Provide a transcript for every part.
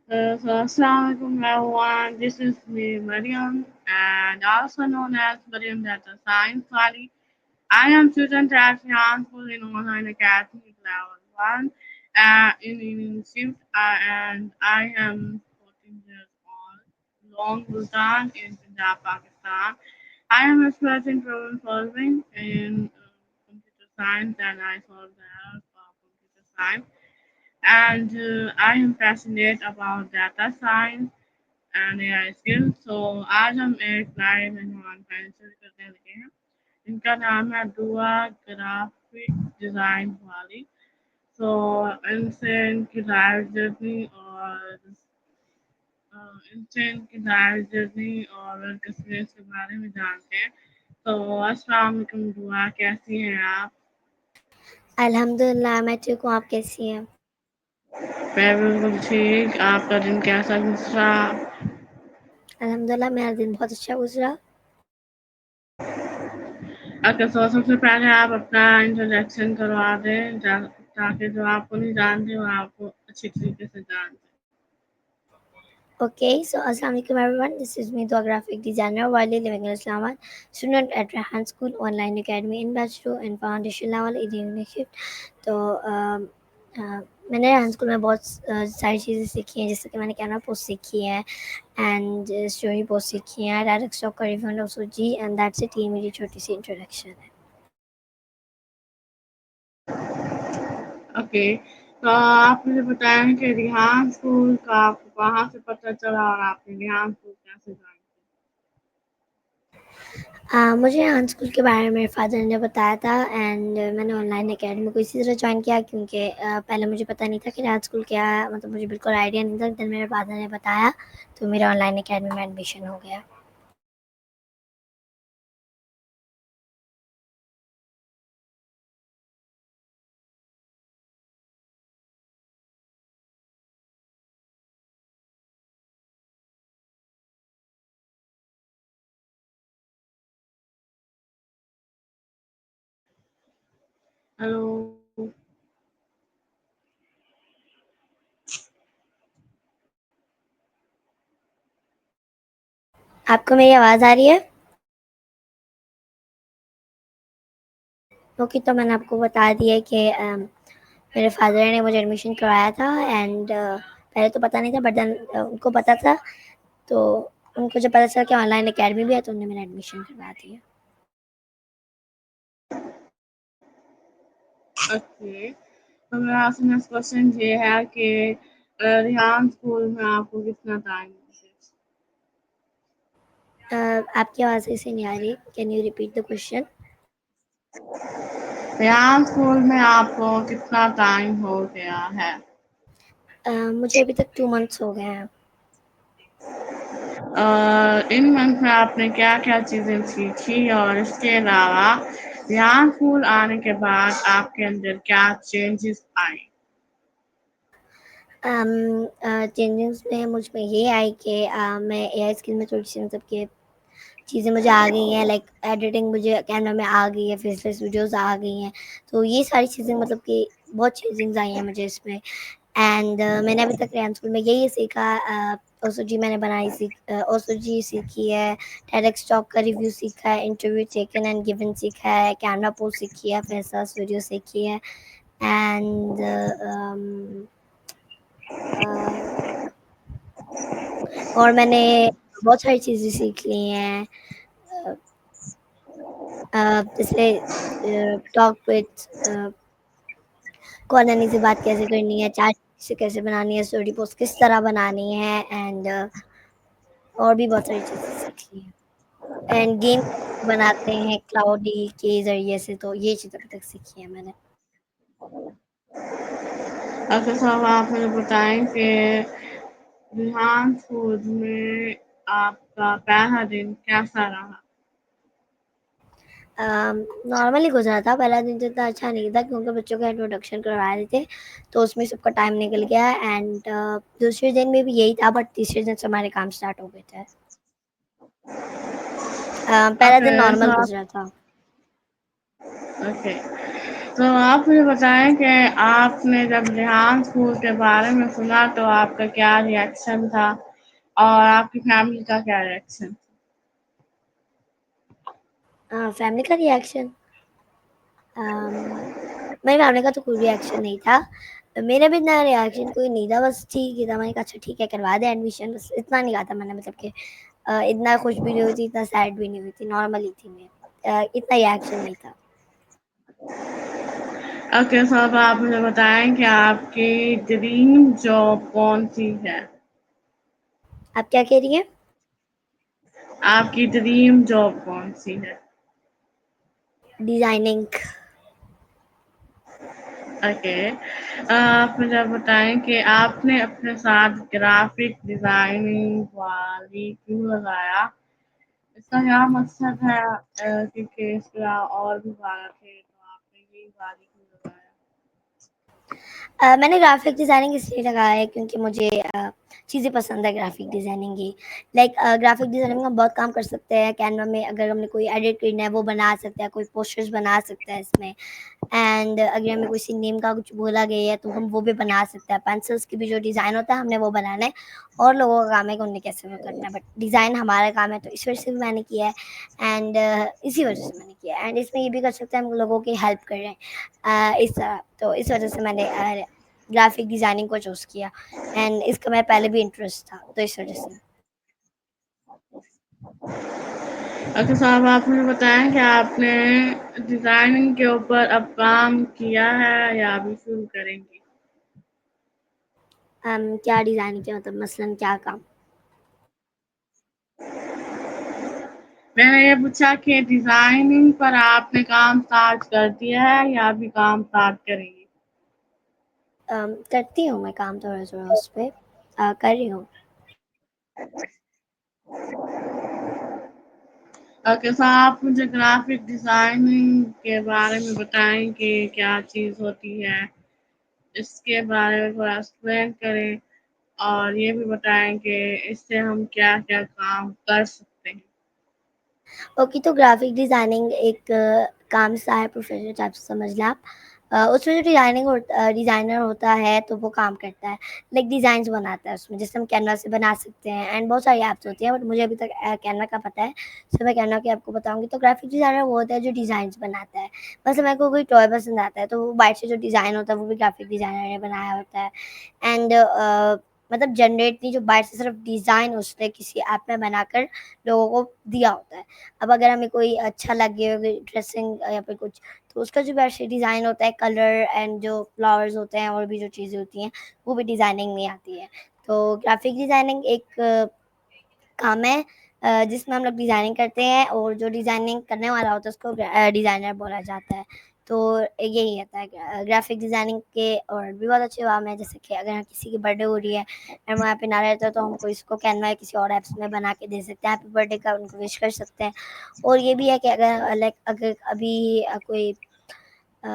So Assalamualaikum everyone, this is me Mariam and also known as Mariam Data Science Wali. I am student at School in Online Academy Level 1 in Shift and I am 14 years old, long Bhutan in Punjab, Pakistan. I am expert in problem solving in computer science and I solve the errors of computer science and I am passionate about data science and AI skills. So आज हम एक नए मेहमान का interview करने लगे हैं। इनका नाम है दुआ ग्राफिक डिजाइन वाली। तो इनसे इनकी लाइफ जर्नी और इनसे इनकी लाइफ जर्नी और वर्क एक्सपीरियंस के बारे में जानते हैं। तो अस्सलाम वालेकुम दुआ, कैसी हैं आप? अल्हम्दुलिल्लाह, मैं ठीक हूँ। आप कैसी हैं? मैं बिल्कुल ठीक। आपका दिन कैसा गुजरा? अल्हम्दुलिल्लाह, मेरा दिन बहुत अच्छा गुजरा। ओके, तो सबसे पहले आप अपना इंट्रोडक्शन करवा दें ताकि जो आपको नहीं जानते वो आपको अच्छी तरीके से जान जाए। Okay, so Assalamu alaikum everyone. This is me, the graphic designer, widely living in Islamabad, student at Rehan School Online Academy in Batch 2 and Foundation level in Uniship. तो मैंने रेहान स्कूल में बहुत सारी चीज़ें सीखी हैं, जैसे कि मैंने कैमरा पोस्ट सीखी है एंड स्टोरी पोस्ट सीखी है, डायरेक्ट स्टॉक का रिफंड ऑफ जी, एंड दैट्स इट। ये मेरी छोटी सी इंट्रोडक्शन है। ओके, तो आप मुझे बताएं कि रिहान स्कूल का आपको कहाँ से पता चला और आपने रिहान स्कूल कैसे ज्वाइन मुझे रेहान स्कूल के बारे में मेरे फादर ने बताया था एंड मैंने ऑनलाइन अकेडमी को इसी तरह ज्वाइन किया क्योंकि पहले मुझे पता नहीं था कि रेहान स्कूल क्या है, मतलब मुझे बिल्कुल आइडिया नहीं था। देन मेरे फादर ने बताया तो मेरा ऑनलाइन अकेडमी में एडमिशन हो गया। हेलो, आपको मेरी आवाज़ आ रही है? ओके, तो मैंने आपको बता दिया कि मेरे फादर ने मुझे एडमिशन करवाया था एंड पहले तो पता नहीं था, बट देन उनको पता था। तो उनको जब पता चला कि ऑनलाइन अकेडमी भी है तो उन्होंने मेरा एडमिशन करवा दिया। ओके, तो मेरा आपसे नेक्स्ट क्वेश्चन ये है कि रिहान स्कूल में आपको कितना टाइम आपकी आवाज़ सही से नहीं आ रही। Can you repeat the question? Rihan school में आपको कितना टाइम हो गया है? मुझे अभी तक 2 मंथ्स हो गए हैं। इन मंथ में आपने क्या-क्या चीज़ें सीखी और इसके अलावा यहाँ स्कूल आने के बाद आपके अंदर क्या चेंजेस आए? चेंजेस में मुझ में ये आई कि मैं एआई स्किल में थोड़ी-सी मतलब कि चीज़ें मुझे आ गई हैं, लाइक एडिटिंग मुझे कैमरा में आ गई है, फेसलेस वीडियोज़ आ गई हैं। तो ये सारी चीज़ें मतलब कि बहुत चेंजिंग्स आई हैं मुझे इसमें। एंड मैंने अभी तक रेहान स्कूल में यही सीखा। ओसोजी मैंने ओसोजी सीखी है, टेडक्स टॉक का रिव्यू सीखा है, इंटरव्यू टेकन एंड गिवन सीखा है, कैमरा पोस्ट सीखी है, फेसलेस वीडियो सीखी है एंड और मैंने बहुत सारी चीज़ें सीख ली हैं। अ जैसे टॉक विथ कौन से बात कैसे करनी है, चैट से कैसे बनानी है, स्टोरी पोस्ट किस तरह बनानी है एंड और भी बहुत सारी चीज़ें सीख ली हैं। एंड गेम बनाते हैं क्लाउडी के ज़रिए से, तो ये चीज़ अभी तक सीखी है मैंने। अच्छा साहब, आप मुझे बताएँ कि रिहान स्कूल में आपका पहला दिन कैसा रहा? नॉर्मली गुज़रा था, पहला दिन तो इतना अच्छा नहीं था क्योंकि बच्चों का इंट्रोडक्शन करवा रहे थे, तो उसमें सबका टाइम निकल गया एंड दूसरे दिन में भी यही था, बट तीसरे दिन से हमारे काम स्टार्ट हो गए थे। पहला ओके, दिन सो नॉर्मल आप गुज़रा था। ओके, तो आप मुझे बताएँ कि आपने जब रेहान स्कूल के बारे में सुना तो आपका क्या रिएक्शन था? और आपकी फैमिली का क्या रिएक्शन? फैमिली का रिएक्शन, अम, मेरी फैमिली का तो कोई रिएक्शन नहीं था। मेरा भी इतना रिएक्शन कोई नहीं था, बस ठीक ही था। मैंने कहा अच्छा ठीक है करवा दें एडमिशन, बस इतना नहीं कहा था मैंने, मतलब कि इतना खुश भी नहीं हुई थी, इतना सैड भी नहीं हुई थी, नॉर्मल ही थी मैं। इतना रिएक्शन नहीं था। ओके, सो अब आप मुझे बताएँ कि आपकी ड्रीम जॉब कौन-सी है? आप क्या कह रही हैं? आपकी ड्रीम जॉब कौन-सी है? डिज़ाइनिंग। ओके। आप मुझे बताएँ कि आपने अपने साथ ग्राफ़िक डिज़ाइनिंग वाली क्यों लगाया? इसका क्या मकसद है क्योंकि इसके अलावा और भी वाला थे, तो आपने यही वाली क्यों लगाया? मैंने ग्राफ़िक डिज़ाइनिंग इसलिए लगाया है क्योंकि मुझे चीज़ें पसंद है ग्राफ़िक डिज़ाइनिंग की। लाइक ग्राफ़िक डिज़ाइनिंग में हम बहुत काम कर सकते हैं। कैनवा में अगर हमने कोई एडिट करना है वो बना सकते हैं, कोई पोस्टर्स बना सकते हैं इसमें। एंड अगर हमें किसी नेम का कुछ बोला गया है तो हम वो भी बना सकते हैं। पेंसिल्स की भी जो डिज़ाइन होता है हमने वो बनाना है, और लोगों का काम है कि उन्हें कैसे वो करना है, बट डिज़ाइन हमारा काम है, तो इस वजह से भी मैंने किया है। एंड इसी वजह से मैंने किया है। एंड इसमें ये भी कर सकते हैं हम लोगों की हेल्प कर रहे हैं इस तरह, तो इस वजह से मैंने ग्राफिक डिज़ाइनिंग को चूज़ किया। एंड इसका मेरा पहले भी इंटरेस्ट था, तो इस वजह से। ओके, साहब आप मुझे बताएँ कि आपने डिज़ाइनिंग के ऊपर अब काम किया है या अभी शुरू करेंगी? क्या डिज़ाइनिंग किया, मतलब मसलन क्या काम? मैंने ये पूछा कि डिज़ाइनिंग पर आपने काम स्टार्ट कर दिया है या अभी काम स्टार्ट करेंगी? करती हूँ मैं काम थोड़ा-थोड़ा उस पे, कर रही हूँ। ओके, सो आप मुझे ग्राफ़िक डिज़ाइनिंग के बारे में बताएँ कि क्या चीज़ होती है? इसके बारे में थोड़ा एक्सप्लेन करें और ये भी बताएँ कि इससे हम क्या-क्या काम कर सकते हैं? ओके, तो ग्राफिक डिज़ाइनिंग एक काम सा है, प्रोफ़ेशनल टाइप से समझ लें आप। उसमें जो डिज़ाइनर होता है तो वो काम करता है, लाइक डिज़ाइन्स बनाता है उसमें, जैसे हम कैनवा से बना सकते हैं। एंड बहुत सारी ऐप्स होती हैं, बट मुझे अभी तक कैनवा का पता है, सो मैं कैनवा की आपको बताऊँगी। तो ग्राफिक डिज़ाइनर वो होता है जो डिज़ाइन्स बनाता है। मतलब मेरे को कोई टॉय पसंद आता है तो वो बाहर से जो डिज़ाइन होता है वो भी ग्राफिक डिज़ाइनर ने बनाया होता है। एंड मतलब जनरेट नहीं, जो बाहर से सिर्फ डिज़ाइन उसने किसी ऐप में बनाकर लोगों को दिया होता है। अब अगर हमें कोई अच्छा लगे ड्रेसिंग या फिर कुछ, तो उसका जो वैसे डिज़ाइन होता है, कलर एंड जो फ्लावर्स होते हैं और भी जो चीज़ें होती हैं, वो भी डिज़ाइनिंग में आती है। तो ग्राफिक डिज़ाइनिंग एक काम है जिसमें हम लोग डिज़ाइनिंग करते हैं, और जो डिज़ाइनिंग करने वाला होता है उसको डिज़ाइनर बोला जाता है। तो यही होता है ग्राफिक डिज़ाइनिंग के। और भी बहुत अच्छे काम हैं, जैसे कि अगर किसी की बर्थडे हो रही है और वहाँ पे ना रहता है तो हमको इसको कैनवा या किसी और ऐप्स में बना के दे सकते हैं, हैप्पी बर्थडे का उनको विश कर सकते हैं। और ये भी है कि अगर लाइक अगर अभी कोई अ,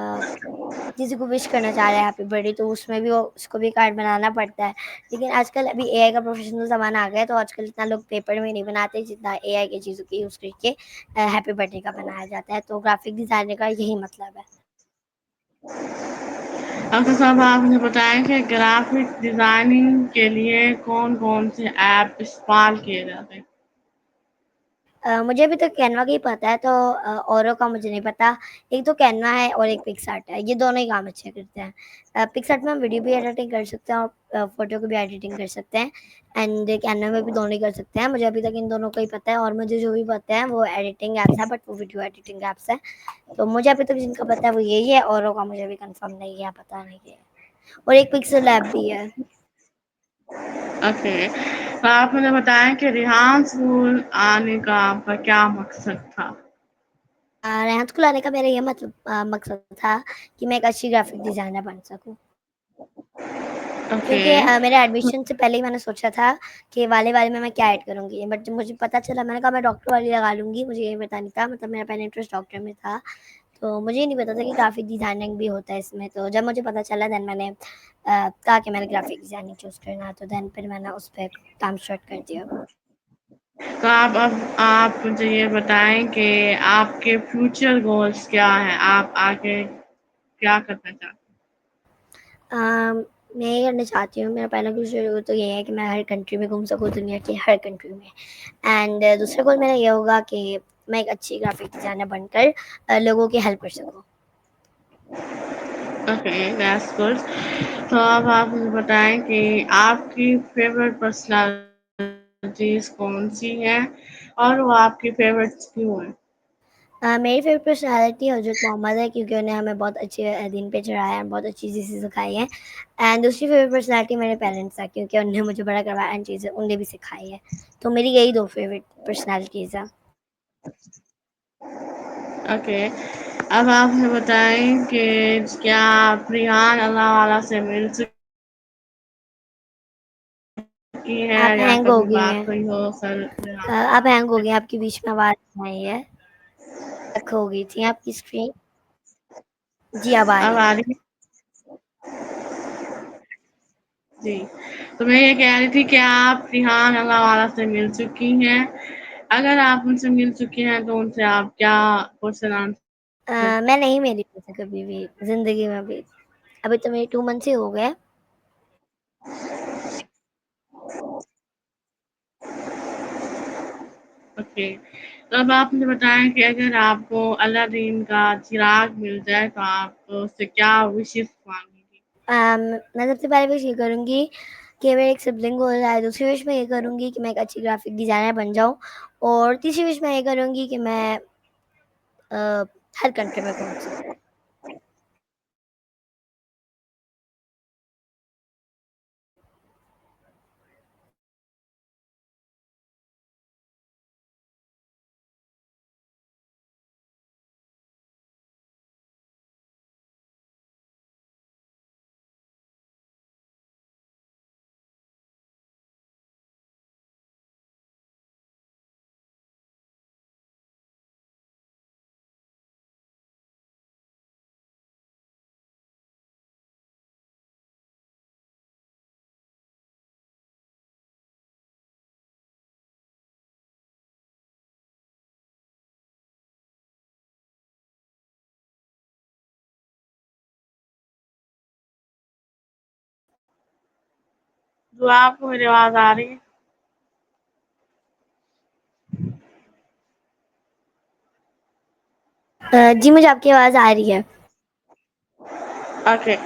किसी को विश करना चाह रहा है हैप्पी बर्थडे, तो उसमें भी वो उसको भी कार्ड बनाना पड़ता है। लेकिन आजकल अभी एआई का प्रोफेशनल ज़माना आ गया है, तो आजकल इतना लोग पेपर में नहीं बनाते जितना एआई की चीज़ों की यूज़ करके हैप्पी बर्थडे का बनाया जाता है। तो ग्राफिक डिज़ाइनर का यही मतलब है। डॉक्टर साहब आप मुझे बताएँ कि ग्राफ़िक डिज़ाइनिंग के लिए कौन-कौन से ऐप इस्तेमाल किए जाते हैं? मुझे अभी तक कैनवा का ही पता है, तो औरों का मुझे नहीं पता। एक तो कैनवा है और एक पिक्सआर्ट है, ये दोनों ही काम अच्छे करते हैं। पिक्सआर्ट में हम वीडियो भी एडिटिंग कर सकते हैं और फ़ोटो की भी एडिटिंग कर सकते हैं। एंड कैनवा में भी दोनों ही कर सकते हैं। मुझे अभी तक इन दोनों का ही पता है, और मुझे जो भी पता है वो एडिटिंग ऐप्स हैं, बट वो वीडियो एडिटिंग ऐप्स हैं। तो मुझे अभी तक जिनका पता है वो यही है, औरों का मुझे अभी कन्फर्म नहीं है, पता नहीं है। और एक पिक्सेल ऐप भी है। ओके, तो आप मुझे बताएँ कि रेहान स्कूल आने का आपका क्या मकसद था? रेहान स्कूल आने का मेरा ये मतलब मकसद था कि मैं एक अच्छी ग्राफिक डिज़ाइनर बन सकूँ। ओके। क्योंकि मेरे एडमिशन से पहले ही मैंने सोचा था कि वाले-वाले में मैं क्या ऐड करूँगी, बट जब मुझे पता चला मैंने कहा मैं डॉक्टर वाली लगा लूँगी, मुझे ये पता नहीं था, मतलब मेरा पहले इंटरेस्ट डॉक्टर में था। तो मुझे ये नहीं पता था कि ग्राफिक डिज़ाइनिंग भी होता है इसमें, तो जब मुझे पता चला देन मैंने कहा कि मैंने ग्राफिक डिज़ाइनिंग चूज़ करना है, तो देन फिर मैंने उस पे काम स्टार्ट कर दिया। तो आप मुझे ये बताएँ कि आपके फ्यूचर गोल्स क्या हैं? आप आगे क्या करना चाहते अम, मैं ये करना चाहती हूँ, मेरा पहला गोल तो ये है कि मैं हर कंट्री में घूम सकूँ, दुनिया की हर कंट्री में। एंड दूसरा गोल मेरा ये होगा कि मैं एक अच्छी ग्राफिक डिज़ाइनर बनकर लोगों की हेल्प कर सकूँ। हैं? Okay, that's good. तो अब आप मुझे बताएं कि आपकी फेवरेट पर्सनालिटीज कौन सी हैं और वो आपकी फेवरेट्स क्यों हैं? मेरी फेवरेट पर्सनैलिटी हज़रत मोहम्मद है, क्योंकि उन्हें हमें बहुत अच्छे दीन पे चढ़ाया है, बहुत अच्छी चीज़ें सिखाई हैं। एंड दूसरी फेवरेट पर्सनैलिटी मेरे पेरेंट्स है, क्योंकि उन्होंने मुझे बड़ा करवाया एंड चीज़ें उन्हें भी सिखाई है। तो मेरी यही 2 फेवरेट पर्सनैलिटीज़ हैं। ओके, अब आप मुझे बताएं कि क्या आप रिहान अल्लाहवाला से मिल चुकी हैं आप या हैंग हो कभी गई बात हैं। हुई हो सर रिहान? आप हैंग हो गई हैं, आपके बीच में आवाज़ नहीं आई है। खो गई थी आपकी स्क्रीन। जी, अब आ अब रही आ है। रही है? जी, तो मैं ये कह रही थी कि आप रिहान अल्लाहवाला से मिल चुकी हैं? अगर आप उनसे मिल चुकी हैं तो उनसे आप क्या क्वेश्चन आंसर मैं नहीं मिली उनसे कभी भी ज़िंदगी में भी। अभी तो मेरे 2 मंथ्स ही हो गए। ओके, तो अब आप मुझे बताएं कि अगर आपको अलादीन का चिराग मिल जाए तो आप उससे क्या विशेष मांगेंगी? मैं सबसे पहले विश ये करूँगी कि मेरे एक सिबलिंग हो जाए, दूसरी विश मैं ये करूँगी कि मैं एक अच्छी ग्राफ़िक डिज़ाइनर बन जाऊँ, और तीसरी विश मैं ये करूँगी कि मैं अ, हर कंट्री में घूम सकूँ। जो आपको मेरी आवाज़ आ रही है? जी, मुझे आपकी आवाज़ आ रही है। ओके,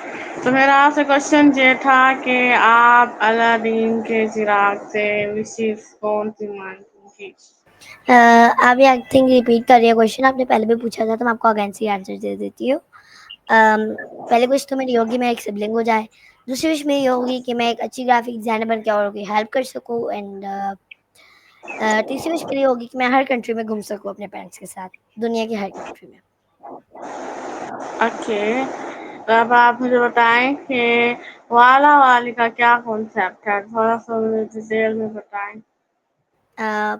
तो मेरा आपसे क्वेश्चन ये था कि आप अलादीन के चिराग से विशेष कौन सी मांगेंगी? आप ये आई थिंक रिपीट कर रही है क्वेश्चन, आपने पहले भी पूछा था, तो मैं आपको अगेन से आंसर दे देती हूँ। पहली विश तो मेरी होगी मेरा एक सिबलिंग हो जाए। दूसरी विश मेरी होगी कि मैं एक अच्छी ग्राफ़िक डिज़ाइनर बन के औरों की हेल्प कर सकूँ, एंड तीसरी विश मेरी होगी कि मैं हर कंट्री में घूम सकूँ अपने पेरेंट्स के साथ, दुनिया की हर कंट्री में। ओके, तो अब आप मुझे बताएं कि वाला वाली का क्या कॉन्सेप्ट है? थोड़ा सा मुझे डिटेल में बताएं।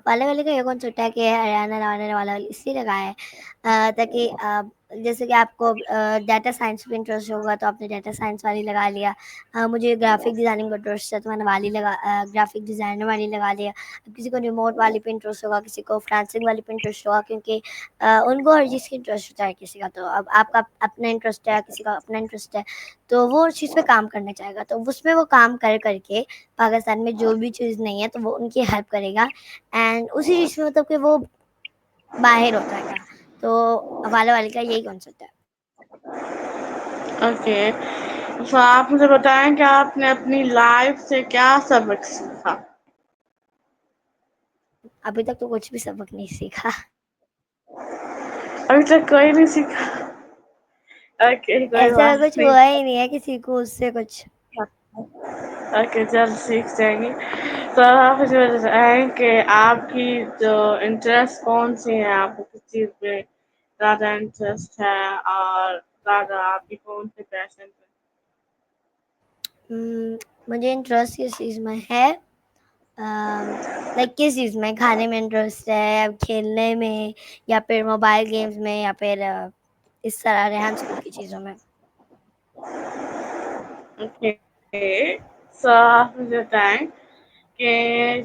पाले वाले का ये कॉन्सेप्ट है कि हरियाणा रवाना वाला इसलिए लगा है ताकि जैसे कि आपको डाटा साइंस में इंटरेस्ट होगा तो आपने डाटा साइंस वाली लगा लिया। मुझे ग्राफिक डिज़ाइनिंग में इंटरेस्ट है तो मैंने वाली ग्राफिक डिज़ाइनर वाली लगा लिया। अब किसी को रिमोट वाली पे इंटरेस्ट होगा, किसी को फ्रीलांसिंग वाली पे इंटरेस्ट होगा, क्योंकि उनको हर चीज़ की इंटरेस्ट होता है किसी का। तो अब आपका अपना इंटरेस्ट है, किसी का अपना इंटरेस्ट है, तो वो उस चीज़ पे काम करना चाहेगा। तो उसमें वो काम कर के पाकिस्तान में जो भी चीज़ नहीं है तो वो उनकी हेल्प करेगा, एंड उसी चीज़ में मतलब कि वो बाहिर हो जाएगा। तो वाला वाले का यही कॉन्सेप्ट है। ओके, तो आप मुझे बताएं कि आपने अपनी लाइफ से क्या सबक सीखा? अभी तक तो कुछ भी सबक नहीं सीखा। अभी तक कोई नहीं सीखा? ओके, कोई ऐसा बात कुछ नहीं। हुआ ही नहीं है कि सीखूँ उससे कुछ। ओके, जल्द सीख जाएंगी। तो आप मुझे बताएं कि आपकी जो इंटरेस्ट कौन सी है, आपको किस चीज़ में ज़्यादा इंटरेस्ट है और ज़्यादा आपकी कौन सी पैशन है? मुझे इंटरेस्ट किस चीज़ में है, लाइक किस चीज़ में? खाने में इंटरेस्ट है, या खेलने में, या फिर मोबाइल गेम्स में, या फिर इस तरह रेहान स्कूल की चीज़ों में? ओके, सो आप मुझे बताएं कि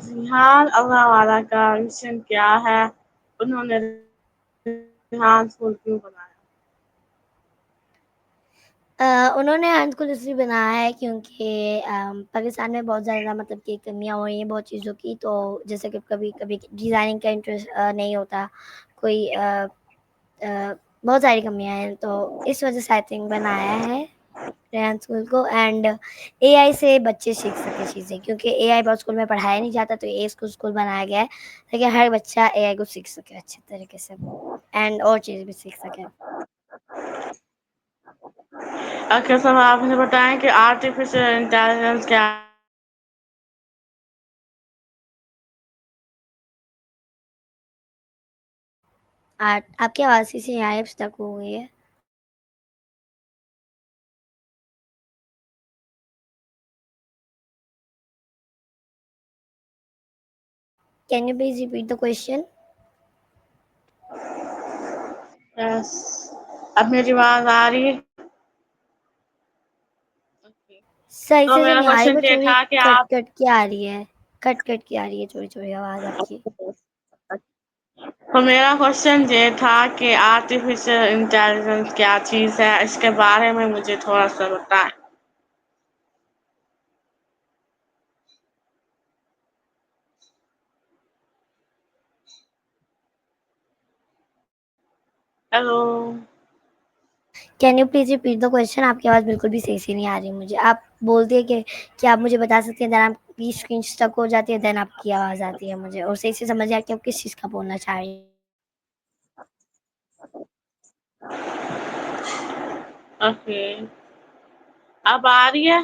रिहान अल्लाह वाला का मिशन क्या है? उन्होंने रिहान स्कूल क्यों बनाया? अ, उन्होंने हैंड स्कूल इसलिए बनाया है क्योंकि पाकिस्तान में बहुत ज़्यादा मतलब कि कमियाँ हो रही हैं बहुत चीज़ों की, तो जैसे कि कभी-कभी डिज़ाइनिंग का इंटरेस्ट नहीं होता, कोई बहुत सारी कमियाँ हैं, तो इस वज़ह से आई थिंक बनाया है रेहान स्कूल को। एंड एआई से बच्चे सीख सकें चीज़ें, क्योंकि एआई बहुत स्कूल में पढ़ाया नहीं जाता, तो एआई स्कूल बनाया गया है ताकि हर बच्चा एआई को सीख सके अच्छे तरीके से एंड और चीज़ें भी सीख सके। ओके, सो आप मुझे बताएँ कि आर्टिफ़िशियल इंटेलिजेंस क्या आपकी आवाज़ से गायब स्टक हो गई है। Can you please repeat the question? Yes, अब मेरी आवाज़ आ रही है? ओके, सही तो से मेरा नहीं आ रही, क्वेश्चन वो ये थोड़ी था कि आप कट-कट के आ रही है। कट-कट के आ रही है थोड़ी-थोड़ी आवाज़ आपकी। तो मेरा क्वेश्चन ये था कि आर्टिफ़िशियल इंटेलिजेंस क्या चीज़ है? इसके बारे में मुझे थोड़ा-सा बताएँ। Hello. Can you please repeat the question? आपकी आवाज़ बिल्कुल भी सही से नहीं आ रही मुझे। आप बोलती हैं कि क्या आप मुझे बता सकती हैं, देन आपकी स्क्रीन स्टक हो जाती है, देन आपकी आवाज़ आती है मुझे और सही से समझ नहीं आता कि आप किस चीज़ का बोलना चाह रही हैं। ओके, अब आ रही है?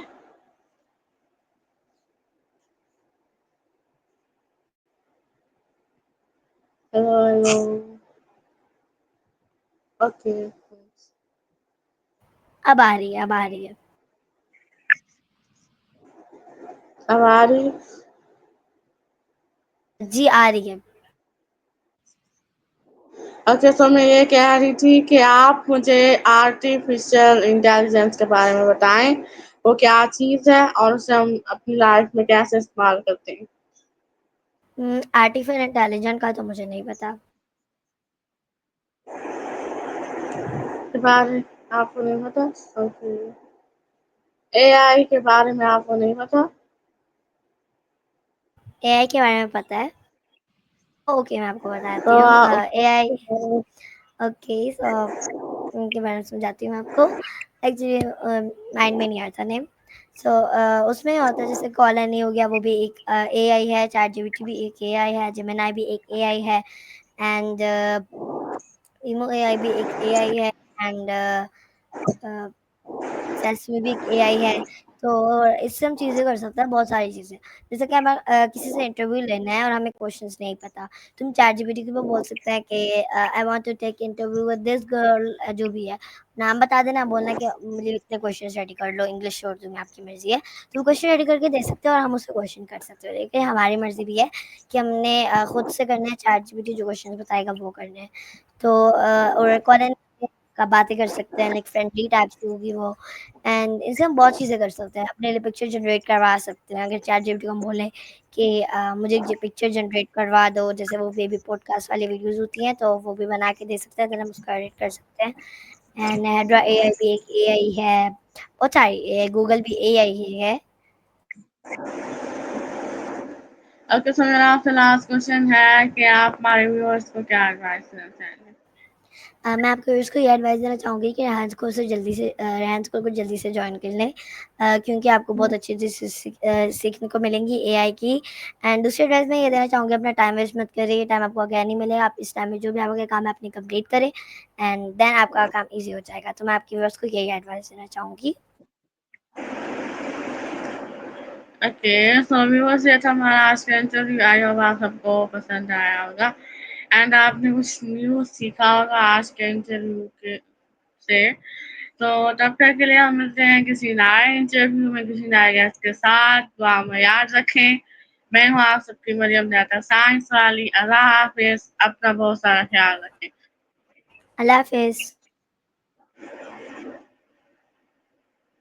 Hello, hello. ओके, अब आ रही है, अब आ रही है। अब आ रही है? जी, आ रही है। ओके, तो मैं ये कह रही थी कि आप मुझे आर्टिफ़िशियल इंटेलिजेंस के बारे में बताएँ, वो क्या चीज़ है और उसे हम अपनी लाइफ़ में कैसे इस्तेमाल करते हैं? आर्टिफ़िशियल इंटेलिजेंट का तो मुझे नहीं पता। के बारे में आपको नहीं पता? ओके। एआई के बारे में आपको नहीं पता? एआई के बारे में पता है। ओके, मैं आपको तो बताती हूँ। एआई उसके ओके, सो उनके बारे में समझाती हूँ मैं आपको। एक्चुअली माइंड में नहीं आता नेम। सो उसमें होता है जैसे कॉलनी हो गया, वो भी एक एआई है, चैटजीपीटी भी एक एआई है, जेमिनी भी एक एआई है एंड इमो एआई भी एक एआई है एंड सेल्स में भी एक एआई है। तो इससे हम चीज़ें कर सकते हैं, बहुत सारी चीज़ें। जैसे कि हमें किसी से इंटरव्यू लेना है और हमें क्वेश्चंस नहीं पता, तो हम चैटजीपीटी को बोल सकते हैं कि I want to take interview with this girl, जो भी है। नाम बता देना, बोलना कि मुझे इतने क्वेश्चंस रेडी कर लो, इंग्लिश छोड़ दूँगी, आपकी मर्ज़ी है। तो वो क्वेश्चन रेडी करके दे सकते हैं और हम उससे क्वेश्चन कर सकते हैं। लेकिन हमारी मर्ज़ी भी है कि हमने खुद से करना है, चैटजीपीटी जो क्वेश्चंस बताएगा वो करने हैं। तो और कॉल का बातें कर सकते हैं, लाइक फ्रेंडली टाइप की होगी वो एंड इनसे हम बहुत चीज़ें कर सकते हैं। अपने लिए पिक्चर जनरेट करवा सकते हैं। अगर चैटजीपीटी को हम बोलें कि मुझे ये पिक्चर जनरेट करवा दो, जैसे वो बेबी पॉडकास्ट वाली वीडियोज़ होती हैं, तो वो भी बना के दे सकते हैं, देन हम उसको एडिट कर सकते हैं। एंड हैड्रा एआई भी एक एआई है, बहुत सारी एआई, गूगल भी एआई ही है। ओके, सो मेरा आपसे लास्ट क्वेश्चन है कि आप हमारे व्यूअर्स को क्या एडवाइस देना चाहेंगे? मैं आपको इसको ये एडवाइस देना चाहूँगी कि रेहान स्कूल को जल्दी से जॉइन कर लें, क्योंकि आपको बहुत अच्छी चीज़ें सीखने को मिलेंगी एआई की। एंड दूसरी एडवाइस मैं ये देना चाहूँगी, अपना टाइम वेस्ट मत करिए, ये टाइम आपको अगेन नहीं मिलेगा। आप इस टाइम में जो भी आपके काम है अपनी कंप्लीट करें एंड देन आपका काम ईज़ी हो जाएगा। तो मैं आपके व्यूअर्स को यही एडवाइस देना चाहूँगी। ओके, सो व्यूअर्स, ये था हमारा आज का इंटरव्यू। आई होप आप सबको पसंद आया होगा एंड आपने कुछ न्यू सीखा होगा आज के इंटरव्यू के से। तो तब तक के लिए हम मिलते हैं किसी नए इंटरव्यू में किसी नए गेस्ट के साथ। दुआ में याद रखें। मैं हूँ आप सबकी मरियम जाता साइंस वाली। अल्लाह हाफिज़। अपना बहुत सारा ख्याल रखें। अल्लाह हाफ़िज़।